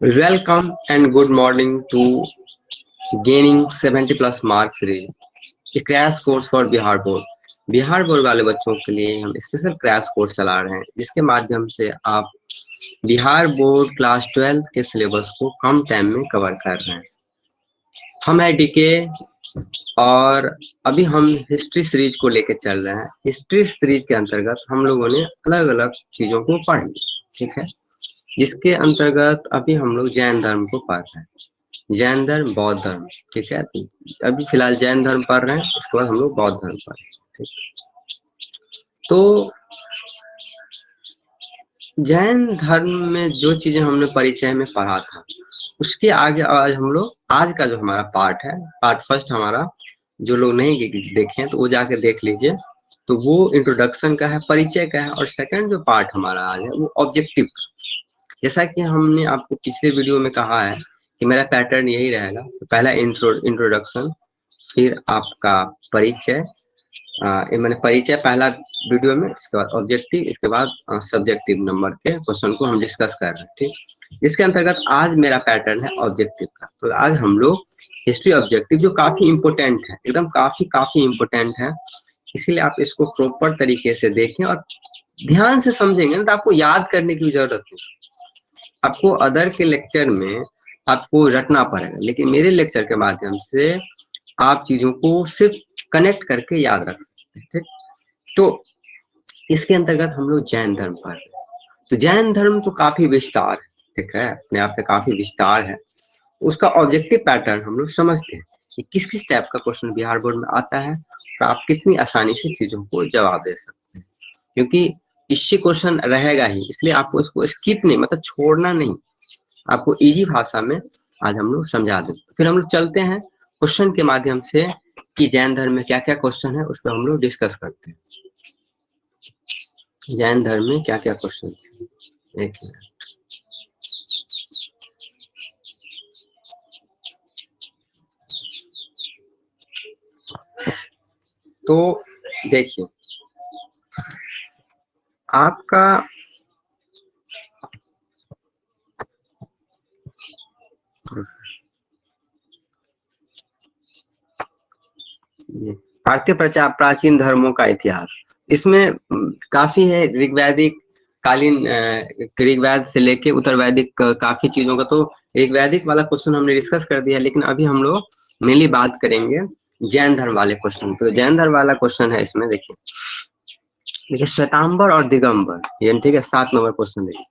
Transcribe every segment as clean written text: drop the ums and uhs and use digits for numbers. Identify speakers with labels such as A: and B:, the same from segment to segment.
A: Welcome and good morning to Gaining 70 Plus Marks Series, a crash course for Bihar board. Bihar board वाले बच्चों के लिए हम स्पेशल क्रैश कोर्स चला रहे हैं, जिसके माध्यम से आप बिहार बोर्ड क्लास 12 के सिलेबस को कम टाइम में कवर कर रहे हैं। हम है डीके और अभी हम हिस्ट्री सीरीज को लेकर चल रहे हैं। हिस्ट्री सीरीज के अंतर्गत हम लोगों ने अलग अलग चीजों को पढ़ लिया, ठीक है। जिसके अंतर्गत अभी हम लोग जैन धर्म को पढ़ रहे हैं, जैन धर्म, बौद्ध धर्म, ठीक है। अभी फिलहाल जैन धर्म पढ़ रहे हैं, उसके बाद हम लोग बौद्ध धर्म पढ़ रहे हैं, ठीक। तो जैन धर्म में जो चीजें हमने परिचय में पढ़ा था, उसके आगे आज हम लोग आज का जो हमारा पार्ट है, पार्ट फर्स्ट हमारा, जो लोग नहीं देखे तो वो जाके देख लीजिए। तो वो इंट्रोडक्शन का है, परिचय का है, और सेकंड जो पार्ट हमारा आज है वो ऑब्जेक्टिव का। जैसा कि हमने आपको पिछले वीडियो में कहा है कि मेरा पैटर्न यही रहेगा। तो पहला इंट्रोडक्शन, फिर आपका परिचय, मैंने परिचय पहला वीडियो में, इसके बाद ऑब्जेक्टिव, इसके बाद सब्जेक्टिव नंबर के क्वेश्चन को हम डिस्कस कर रहे हैं, ठीक। इसके अंतर्गत आज मेरा पैटर्न है ऑब्जेक्टिव का। तो आज हम लोग हिस्ट्री ऑब्जेक्टिव, जो काफी इंपोर्टेंट है, एकदम काफी इंपोर्टेंट है, इसीलिए आप इसको प्रॉपर तरीके से देखें और ध्यान से समझेंगे ना तो आपको याद करने की जरूरत नहीं। आपको अदर के लेक्चर में आपको रटना पड़ेगा, लेकिन मेरे लेक्चर के माध्यम से आप चीजों को सिर्फ कनेक्ट करके याद रख सकते हैं, ठीक। तो इसके अंतर्गत हम लोग जैन धर्म पढ़ रहे हैं। तो जैन धर्म तो काफी विस्तार है, ठीक है, अपने आप में काफी विस्तार है। उसका ऑब्जेक्टिव पैटर्न हम लोग समझते हैं कि किस किस टाइप का क्वेश्चन बिहार बोर्ड में आता है और आप कितनी आसानी से चीजों को जवाब दे सकते हैं, क्योंकि इससे क्वेश्चन रहेगा ही, इसलिए आपको इसको स्किप नहीं, मतलब छोड़ना नहीं, आपको इजी भाषा में आज हम लोग समझा दें। फिर हम लोग चलते हैं क्वेश्चन के माध्यम से कि जैन धर्म में क्या क्या क्वेश्चन है, उस पर हम लोग डिस्कस करते हैं। जैन धर्म में क्या क्या क्वेश्चन है, एक मिनट। तो देखिए आपका भारतीय प्राचीन धर्मों का इतिहास, इसमें काफी है, ऋग्वैदिक कालीन, ऋग्वैद से लेके उत्तर वैदिक काफी चीजों का। तो ऋग्वैदिक वाला क्वेश्चन हमने डिस्कस कर दिया, लेकिन अभी हम लोग मेनली बात करेंगे जैन धर्म वाले क्वेश्चन। तो जैन धर्म वाला क्वेश्चन है, इसमें देखिए श्वेतांबर और दिगंबर, ये ठीक है, 7 नंबर क्वेश्चन। देखिए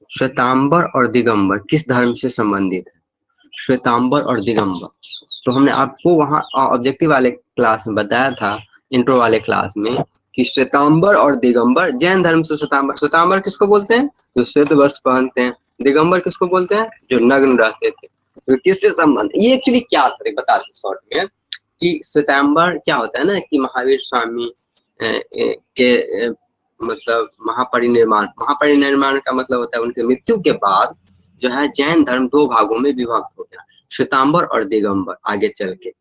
A: श्वेतांबर और दिगंबर किस धर्म से संबंधित है? श्वेतांबर और दिगंबर, तो हमने आपको वहाँ ऑब्जेक्टिव वाले क्लास में बताया था, इंट्रो वाले क्लास में, कि श्वेतांबर और दिगंबर जैन धर्म से। श्वेतांबर किसको बोलते हैं? जो श्वेत वस्त्र पहनते हैं। दिगंबर किसको बोलते हैं? जो नग्न रहते थे। तो किससे संबंध, ये एक्चुअली क्या था बताते शॉर्ट में, कि श्वेतांबर क्या होता है ना, कि महावीर स्वामी के मतलब महापरिनिर्माण का मतलब होता है उनके मृत्यु के बाद जो है जैन धर्म 2 भागों में विभक्त हो गया, श्वेतांबर और दिगंबर। आगे चल के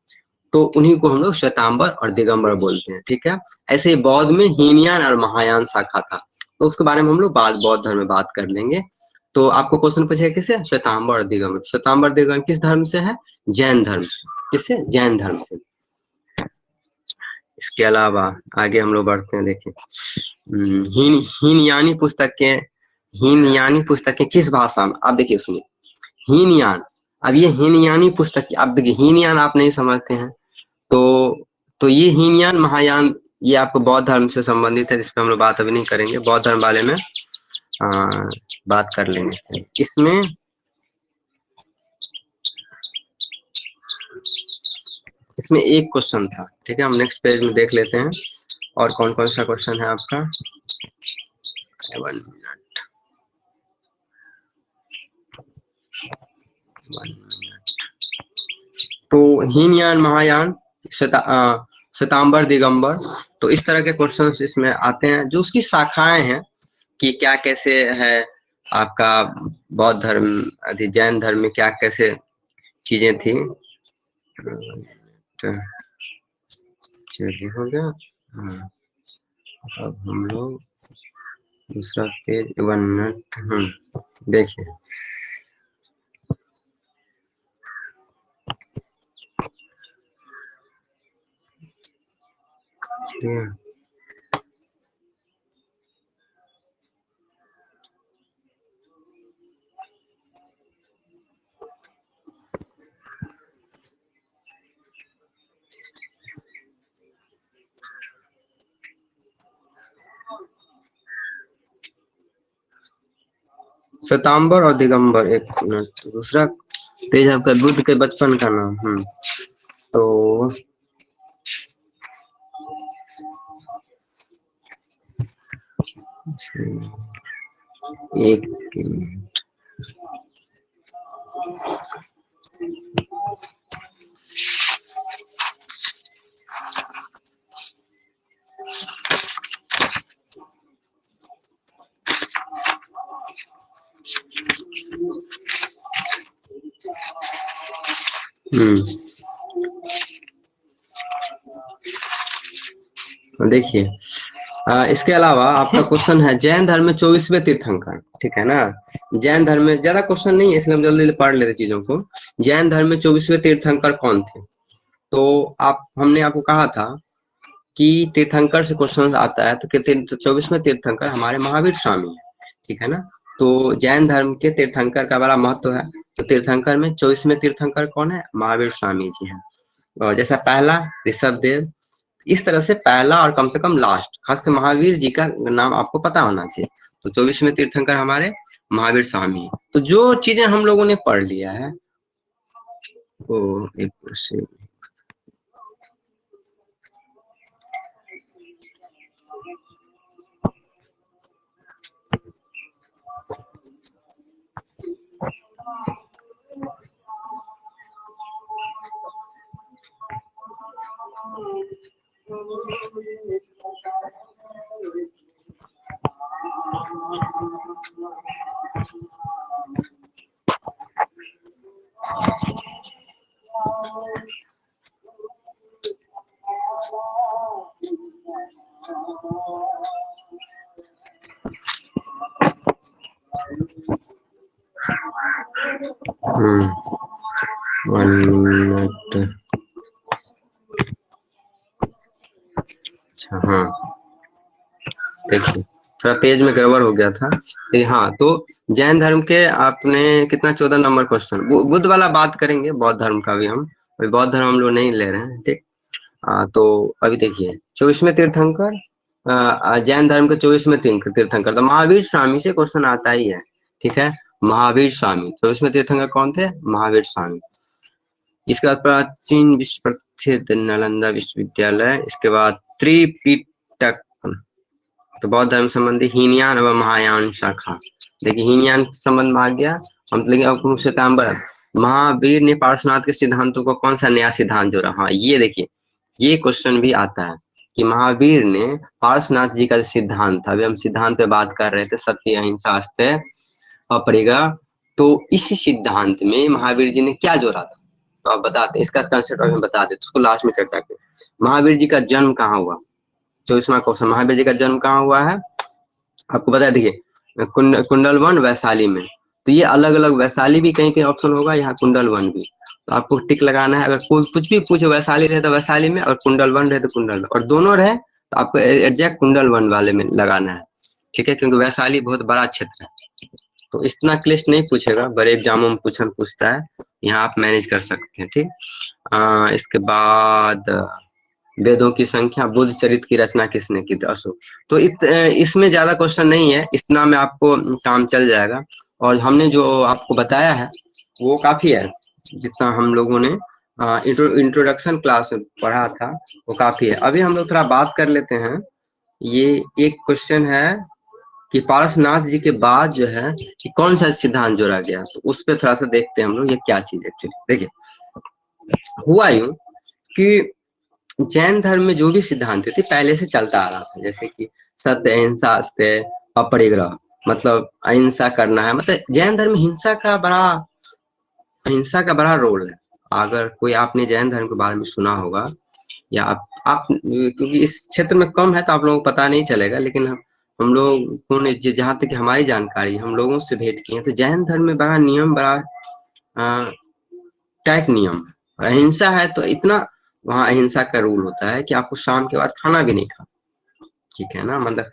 A: तो उन्हीं को हम लोग श्वेतांबर और दिगंबर बोलते हैं, ठीक है। ऐसे ही बौद्ध में हीनयान और महायान शाखा था, तो उसके बारे में हम लोग बौद्ध धर्म में बात कर लेंगे। तो आपको क्वेश्चन पूछेगा किससे? श्वेतांबर और दिगंबर। श्वेतांबर दिगंबर किस धर्म से है? जैन धर्म से। किससे? जैन धर्म से। इसके अलावा आगे हम लोग बढ़ते हैं। देखिए हीनयानी पुस्तकें किस भाषा में? आप देखिए उसमें हीनयान, अब ये हीनयानी पुस्तक, आप देखिए हीनयान आप नहीं समझते हैं तो ये हीनयान महायान ये आपको बौद्ध धर्म से संबंधित है, जिस पर हम लोग बात अभी नहीं करेंगे, बौद्ध धर्म वाले में बात कर लेंगे। इसमें एक क्वेश्चन था, ठीक है, हम नेक्स्ट पेज में देख लेते हैं और कौन कौन सा क्वेश्चन है आपका। 1 मिनट। तो हीनयान, महायान, श्वेतांबर, दिगंबर, तो इस तरह के क्वेश्चंस इसमें आते हैं, जो उसकी शाखाएं हैं कि क्या कैसे है आपका बौद्ध धर्म, जैन धर्म में क्या कैसे चीजें थी। चलिए हो गया। अब हम लोग दूसरा पेज 1 मिनट। देखिए श्वेतांबर और दिगंबर, एक मिनट। दूसरा पेज आपका बुद्ध के बचपन का नाम। तो एक देखिए इसके अलावा आपका क्वेश्चन है जैन धर्म में 24वें तीर्थंकर, ठीक है ना। जैन धर्म में ज्यादा क्वेश्चन नहीं है इसलिए हम जल्दी पढ़ लेते चीजों को। जैन धर्म में 24वें तीर्थंकर कौन थे? तो हमने आपको कहा था कि तीर्थंकर से क्वेश्चन आता है तो 24वें तीर्थंकर हमारे महावीर स्वामी है, ठीक है ना। तो जैन धर्म के तीर्थंकर का बड़ा महत्व है। तो तीर्थंकर में 24वें तीर्थंकर कौन है? महावीर स्वामी जी हैं। और जैसा पहला ऋषभ देव, इस तरह से पहला और कम से कम लास्ट, खासकर महावीर जी का नाम आपको पता होना चाहिए। तो 24वें तीर्थंकर हमारे महावीर स्वामी। तो जो चीजें हम लोगों ने पढ़ लिया है वो एक से अच्छा हाँ देखिए थोड़ा पेज में गड़बड़ हो गया था। हाँ तो जैन धर्म के आपने कितना 14 नंबर क्वेश्चन, बुद्ध वाला बात करेंगे, बौद्ध धर्म का भी हम, बौद्ध धर्म हम लोग नहीं ले रहे हैं, ठीक। तो अभी देखिए 24वें तीर्थंकर, जैन धर्म के 24वें तीर्थंकर तो महावीर स्वामी से क्वेश्चन आता ही है, ठीक है। महावीर स्वामी 24वें तीर्थंकर कौन थे? महावीर स्वामी। इसके बाद प्राचीन विश्व प्रसिद्ध नालंदा विश्वविद्यालय, इसके बाद त्रिपिटक, तो बौद्ध धर्म संबंधी हीनयान व महायान शाखा। देखिए हीनयान संबंध में आ गया हम, लेकिन आपको श्वेतांबर महावीर ने पार्श्वनाथ के सिद्धांतों को कौन सा नया सिद्धांत जोड़ा? हाँ ये देखिए ये क्वेश्चन भी आता है कि महावीर ने पार्श्वनाथ जी का सिद्धांत था, अभी हम सिद्धांत पे बात कर रहे थे, सत्य अहिंसा अस्तेय अपरिग्रह, तो इसी सिद्धांत में महावीर जी ने क्या जोड़ा था? तो आप बताते, इसका कंसेप्ट हम बता देते, उसको लास्ट में चर्चा करें। महावीर जी का जन्म कहाँ हुआ? 24वां क्वेश्चन, महावीर जी का जन्म कहाँ हुआ है? आपको बता दीजिए कुंडल वन वैशाली में। तो ये अलग अलग, वैशाली भी कहीं कहीं ऑप्शन होगा, यहाँ कुंडल वन भी, तो आपको टिक लगाना है। अगर कोई कुछ भी पूछे वैशाली रहे तो वैशाली में, और कुंडल वन रहे तो कुंडल, और दोनों रहे तो आपको एग्जैक्ट कुंडल वन वाले में लगाना है, ठीक है, क्योंकि वैशाली बहुत बड़ा क्षेत्र है। तो इतना क्लिष्ट नहीं पूछेगा, बड़े एग्जामों में पूछता है, यहाँ आप मैनेज कर सकते हैं, ठीक। इसके बाद वेदों की संख्या, बुद्ध चरित्र की रचना किसने की थी? अशोक। तो इसमें ज्यादा क्वेश्चन नहीं है, इतना में आपको काम चल जाएगा। और हमने जो आपको बताया है वो काफी है, जितना हम लोगों ने इंट्रोडक्शन क्लास में पढ़ा था वो काफी है। अभी हम लोग थोड़ा बात कर लेते हैं। ये एक क्वेश्चन है कि पारसनाथ जी के बाद जो है कि कौन सा सिद्धांत जोड़ा गया, तो उस पर थोड़ा सा देखते हैं हम लोग ये क्या चीज एक्चुअली। देखिए हुआ यूं कि जैन धर्म में जो भी सिद्धांत थे पहले से चलता आ रहा था, जैसे कि सत्य अहिंसा अस्तेय अपरिग्रह, मतलब अहिंसा करना है, मतलब जैन धर्म में हिंसा का बड़ा रोल है। अगर कोई आपने जैन धर्म के बारे में सुना होगा, या आप क्योंकि इस क्षेत्र में कम है तो आप लोगों को पता नहीं चलेगा, लेकिन हम लोगों ने जहाँ तक हमारी जानकारी हम लोगों से भेंट की है, तो जैन धर्म में बड़ा नियम, बड़ा टाइट नियम। अहिंसा है तो इतना, वहाँ अहिंसा का रूल होता है कि आपको शाम के बाद खाना भी नहीं खाना, ठीक है ना, मतलब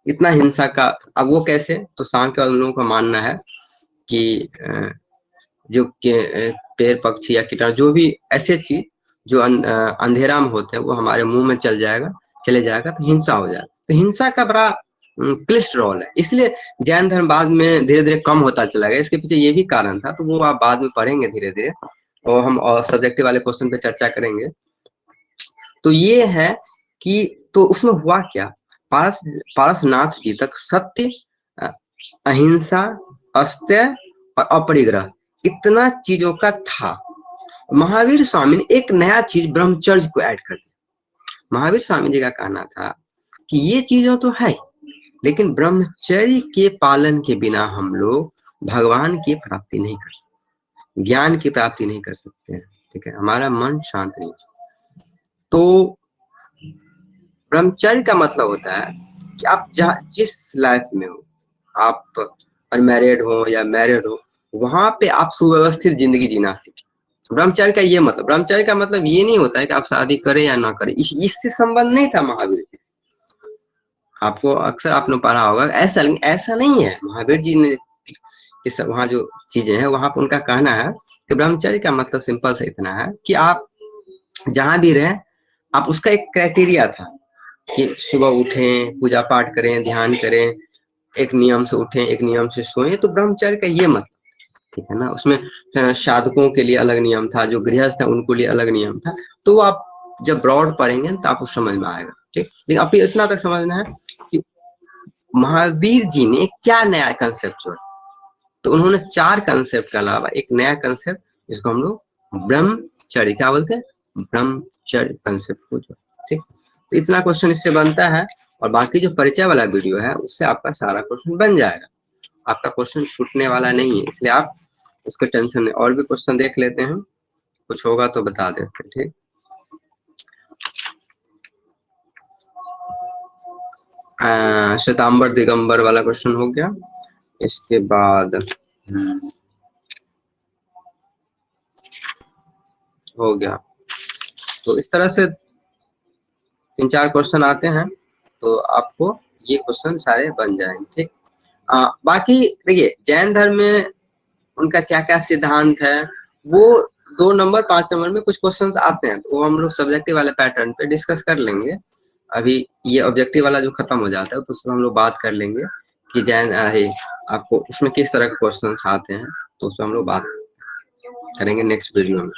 A: इतना हिंसा का। अब वो कैसे, तो शाम के बाद उन लोगों का मानना है कि जो पेड़ पक्षी या कीटाणु जो भी ऐसे चीज जो अंधेरा में होते हैं वो हमारे मुंह में चले जाएगा तो हिंसा हो जाएगा। तो हिंसा का बड़ा क्लिष्ट रोल है, इसलिए जैन धर्म बाद में धीरे धीरे कम होता चला गया। इसके पीछे ये भी कारण था, तो वो आप बाद में पढ़ेंगे धीरे धीरे, और हम सब्जेक्टिव वाले क्वेश्चन पे चर्चा करेंगे। तो ये है कि तो उसमें हुआ क्या, पारसनाथ जी तक सत्य, अहिंसा, अस्त्य और अपरिग्रह इतना चीजों का था। महावीर स्वामी ने एक नया चीज ब्रह्मचर्य को ऐड कर दिया। महावीर स्वामी जी का कहना था कि ये चीजों तो है, लेकिन ब्रह्मचर्य के पालन के बिना हम लोग भगवान की प्राप्ति नहीं कर सकते, ज्ञान की प्राप्ति नहीं कर सकते हैं, ठीक है, हमारा मन शांत नहीं। तो ब्रह्मचर्य का मतलब होता है कि आप जिस लाइफ में हो, आप अनमैरिड हो या मैरिड हो, वहां पे आप सुव्यवस्थित जिंदगी जीना सीखें। ब्रह्मचर्य का ये मतलब, ब्रह्मचर्य का मतलब ये नहीं होता है कि आप शादी करें या ना करें, इससे संबंध नहीं था महावीर जी। आपको अक्सर आपने पढ़ा होगा, ऐसा नहीं है। महावीर जी ने वहाँ जो चीजें हैं वहां पर उनका कहना है कि ब्रह्मचर्य का मतलब सिंपल से इतना है कि आप जहां भी रहें, आप उसका एक क्राइटेरिया था कि सुबह उठें, पूजा पाठ करें, ध्यान करें, एक नियम से उठें, एक नियम से सोएं। तो ब्रह्मचर्य का ये मतलब, ठीक है ना। उसमें साधकों के लिए अलग नियम था, जो गृहस्थ है उनको लिए अलग नियम था। तो आप जब ब्रॉड पढ़ेंगे तो आपको समझ में आएगा, ठीक। लेकिन अभी इतना तक समझना है कि महावीर जी ने क्या नया कंसेप्ट जोड़ा। तो उन्होंने 4 कंसेप्ट के अलावा एक नया कंसेप्ट, जिसको हम लोग ब्रह्मचर्य क्या बोलते हैं, ब्रह्मचर्य कंसेप्ट को जोड़ा, ठीक। तो इतना क्वेश्चन इससे बनता है, और बाकी जो परिचय वाला वीडियो है उससे आपका सारा क्वेश्चन बन जाएगा, आपका क्वेश्चन छूटने वाला नहीं है, इसलिए आप उसके टेंशन नहीं। और भी क्वेश्चन देख लेते हैं, कुछ होगा तो बता देते हैं, ठीक। श्वेतांबर दिगंबर वाला क्वेश्चन हो गया। इसके बाद हो गया। तो इस तरह से 3-4 क्वेश्चन आते हैं, तो आपको ये क्वेश्चन सारे बन जाएंगे, ठीक। बाकी देखिए जैन धर्म में उनका क्या क्या सिद्धांत है, वो 2 नंबर 5 नंबर में कुछ क्वेश्चंस आते हैं, तो वो हम लोग सब्जेक्टिव वाले पैटर्न पे डिस्कस कर लेंगे। अभी ये ऑब्जेक्टिव वाला जो खत्म हो जाता है तो उसमें हम लोग बात कर लेंगे कि जैन आपको उसमें किस तरह के क्वेश्चंस आते हैं, तो उसमें हम लोग बात करेंगे नेक्स्ट वीडियो में।